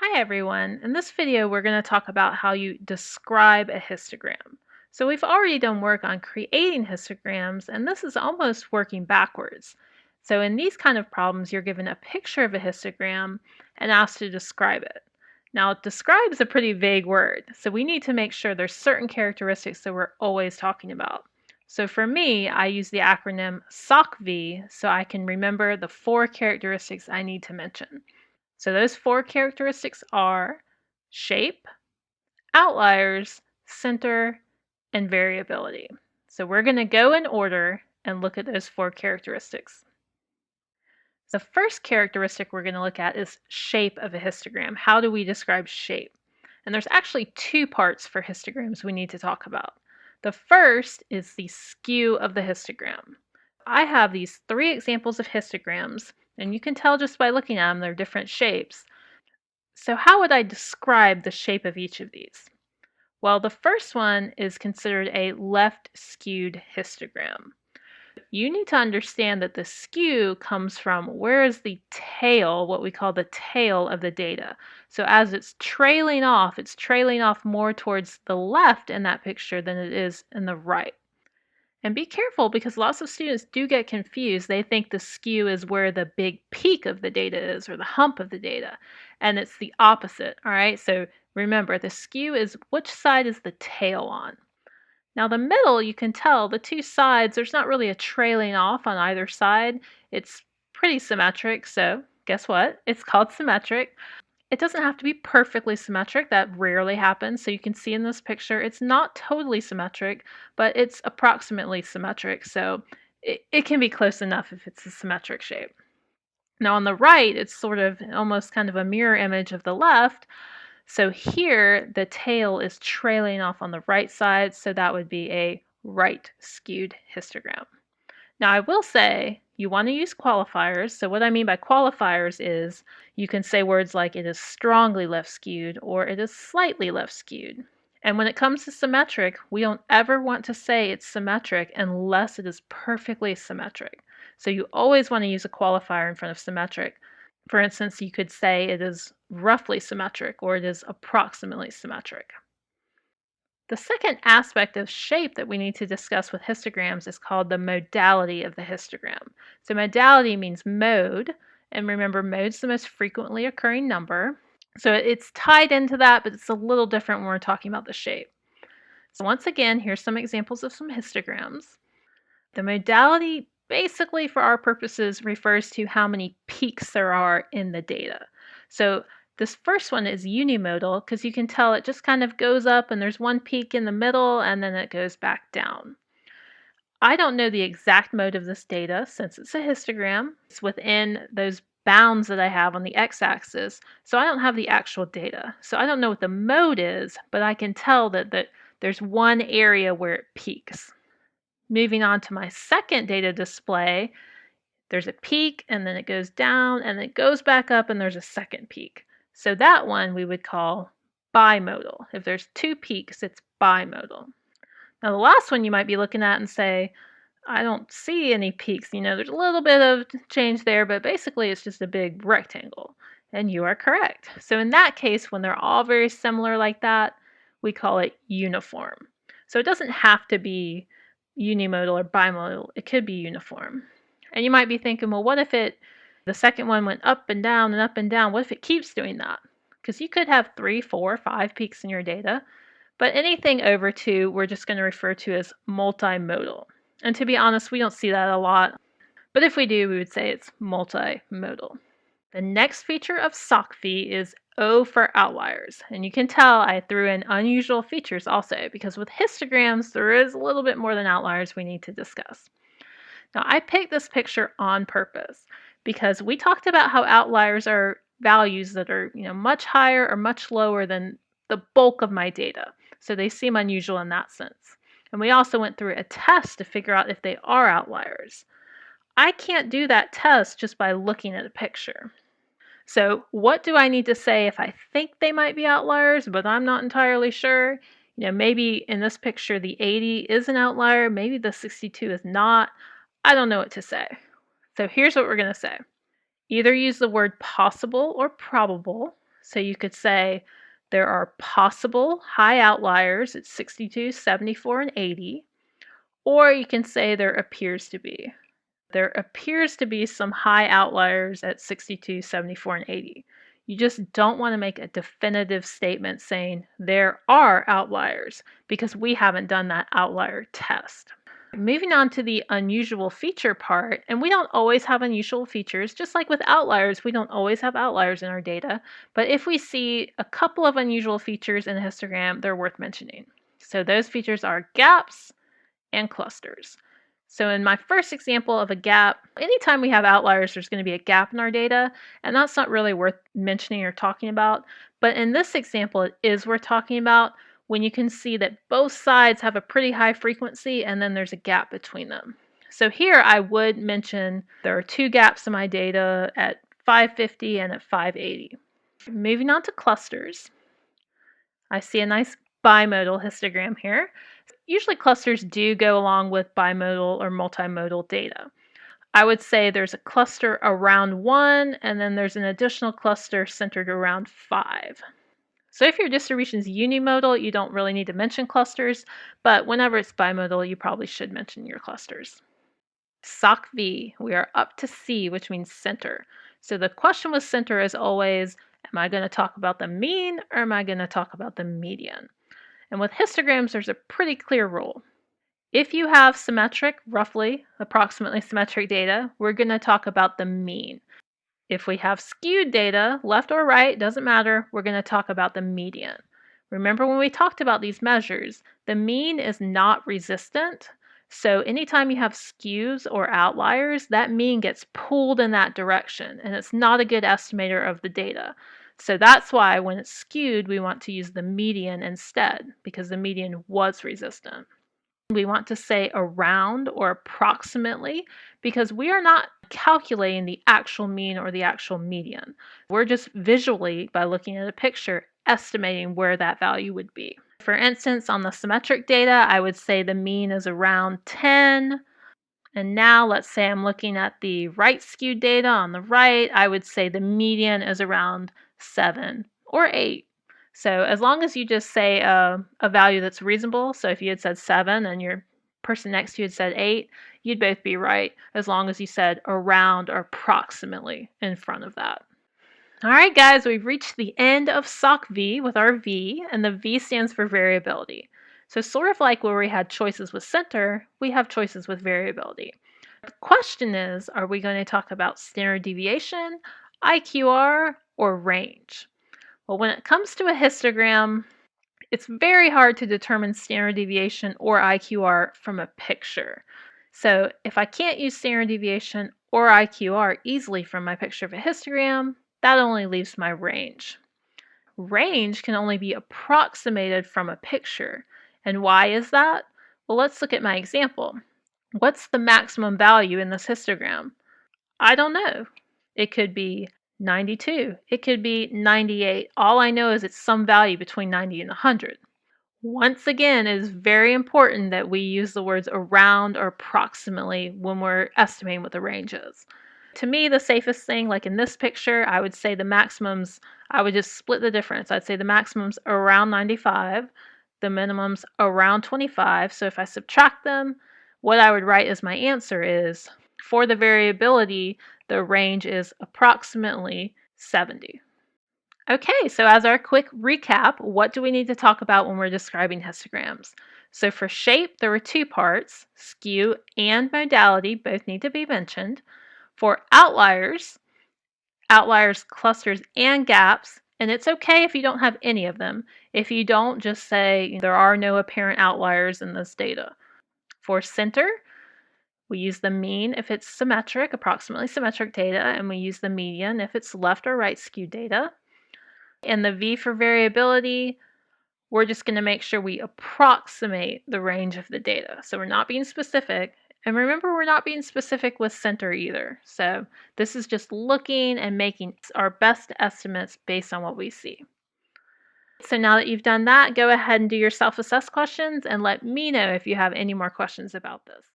Hi everyone. In this video we're going to talk about how you describe a histogram. So we've already done work on creating histograms, and this is almost working backwards. So in these kind of problems you're given a picture of a histogram and asked to describe it. Now describe is a pretty vague word, so we need to make sure there's certain characteristics that we're always talking about. So for me, I use the acronym SOCV so I can remember the 4 characteristics I need to mention. So those 4 characteristics are shape, outliers, center, and variability. So we're going to go in order and look at those 4 characteristics. The first characteristic we're going to look at is shape of a histogram. How do we describe shape? And there's actually 2 parts for histograms we need to talk about. The first is the skew of the histogram. I have these 3 examples of histograms, and you can tell just by looking at them they're different shapes. So how would I describe the shape of each of these? Well, the first one is considered a left-skewed histogram. You need to understand that the skew comes from where is the tail, what we call the tail of the data. So as it's trailing off more towards the left in that picture than it is in the right. And be careful because lots of students do get confused. They think the skew is where the big peak of the data is or the hump of the data, and it's the opposite, all right? So remember, the skew is which side is the tail on. Now the middle, you can tell the 2 sides, there's not really a trailing off on either side. It's pretty symmetric, so guess what? It's called symmetric. It doesn't have to be perfectly symmetric, that rarely happens. So you can see in this picture, it's not totally symmetric, but it's approximately symmetric. So it can be close enough if it's a symmetric shape. Now on the right, it's sort of almost kind of a mirror image of the left. So here, the tail is trailing off on the right side, so that would be a right skewed histogram. Now I will say you want to use qualifiers. So what I mean by qualifiers is you can say words like it is strongly left skewed or it is slightly left skewed. And when it comes to symmetric, we don't ever want to say it's symmetric unless it is perfectly symmetric. So you always want to use a qualifier in front of symmetric. For instance, you could say it is roughly symmetric or it is approximately symmetric. The second aspect of shape that we need to discuss with histograms is called the modality of the histogram. So modality means mode, and remember mode's the most frequently occurring number. So it's tied into that, but it's a little different when we're talking about the shape. So once again, here's some examples of some histograms. The modality basically for our purposes refers to how many peaks there are in the data. So this first one is unimodal because you can tell it just kind of goes up and there's one peak in the middle and then it goes back down. I don't know the exact mode of this data since it's a histogram. It's within those bounds that I have on the x-axis, so I don't have the actual data. So I don't know what the mode is, but I can tell that there's one area where it peaks. Moving on to my second data display, there's a peak and then it goes down and it goes back up and there's a second peak. So that one we would call bimodal. If there's 2 peaks, it's bimodal. Now the last one you might be looking at and say, I don't see any peaks. There's a little bit of change there, but basically it's just a big rectangle. And you are correct. So in that case, when they're all very similar like that, we call it uniform. So it doesn't have to be unimodal or bimodal. It could be uniform. And you might be thinking, well, what if the second one went up and down and up and down? What if it keeps doing that? Because you could have 3, 4, 5 peaks in your data, but anything over 2, we're just going to refer to as multimodal. And to be honest, we don't see that a lot, but if we do, we would say it's multimodal. The next feature of SOCV is O for outliers. And you can tell I threw in unusual features also, because with histograms, there is a little bit more than outliers we need to discuss. Now, I picked this picture on purpose because we talked about how outliers are values that are, much higher or much lower than the bulk of my data. So they seem unusual in that sense. And we also went through a test to figure out if they are outliers. I can't do that test just by looking at a picture. So what do I need to say if I think they might be outliers, but I'm not entirely sure? Maybe in this picture the 80 is an outlier, maybe the 62 is not. I don't know what to say. So here's what we're going to say. Either use the word possible or probable. So you could say there are possible high outliers at 62, 74, and 80, or you can say there appears to be. There appears to be some high outliers at 62, 74, and 80. You just don't want to make a definitive statement saying there are outliers because we haven't done that outlier test. Moving on to the unusual feature part, and we don't always have unusual features, just like with outliers, we don't always have outliers in our data, but if we see a couple of unusual features in a histogram, they're worth mentioning. So those features are gaps and clusters. So in my first example of a gap, anytime we have outliers, there's going to be a gap in our data, and that's not really worth mentioning or talking about. But in this example, it is worth talking about when you can see that both sides have a pretty high frequency and then there's a gap between them. So here I would mention there are two gaps in my data at 550 and at 580. Moving on to clusters, I see a nice bimodal histogram here. Usually clusters do go along with bimodal or multimodal data. I would say there's a cluster around 1, and then there's an additional cluster centered around 5. So if your distribution is unimodal, you don't really need to mention clusters, but whenever it's bimodal, you probably should mention your clusters. SOC V, we are up to C, which means center. So the question with center is always, am I going to talk about the mean or am I going to talk about the median? And with histograms, there's a pretty clear rule. If you have symmetric, roughly, approximately symmetric data, we're going to talk about the mean. If we have skewed data, left or right, doesn't matter, we're going to talk about the median. Remember when we talked about these measures, the mean is not resistant. So anytime you have skews or outliers, that mean gets pulled in that direction, and it's not a good estimator of the data. So that's why when it's skewed, we want to use the median instead, because the median was resistant. We want to say around or approximately because we are not calculating the actual mean or the actual median. We're just visually, by looking at a picture, estimating where that value would be. For instance, on the symmetric data, I would say the mean is around 10. And now let's say I'm looking at the right skewed data on the right, I would say the median is around 7 or 8. So as long as you just say a value that's reasonable, so if you had said 7 and your person next to you had said 8, you'd both be right as long as you said around or approximately in front of that. All right, guys, we've reached the end of SOC V with our V, and the V stands for variability. So sort of like where we had choices with center, we have choices with variability. The question is, are we going to talk about standard deviation, IQR, or range? Well, when it comes to a histogram, it's very hard to determine standard deviation or IQR from a picture. So if I can't use standard deviation or IQR easily from my picture of a histogram, that only leaves my range. Range can only be approximated from a picture. And why is that? Well, let's look at my example. What's the maximum value in this histogram? I don't know. It could be 92. It could be 98. All I know is it's some value between 90 and 100. Once again, it is very important that we use the words around or approximately when we're estimating what the range is. To me, the safest thing, like in this picture, I would say the maximums, I would just split the difference. I'd say the maximums around 95, the minimums around 25. So if I subtract them, what I would write as my answer is, for the variability, the range is approximately 70. Okay, so as our quick recap, what do we need to talk about when we're describing histograms? So for shape, there were two parts, skew and modality both need to be mentioned. For outliers, clusters, and gaps, and it's okay if you don't have any of them. If you don't, just say there are no apparent outliers in this data. For center, we use the mean if it's symmetric, approximately symmetric data, and we use the median if it's left or right skewed data. And the V for variability, we're just going to make sure we approximate the range of the data. So we're not being specific. And remember, we're not being specific with center either. So this is just looking and making our best estimates based on what we see. So now that you've done that, go ahead and do your self-assess questions and let me know if you have any more questions about this.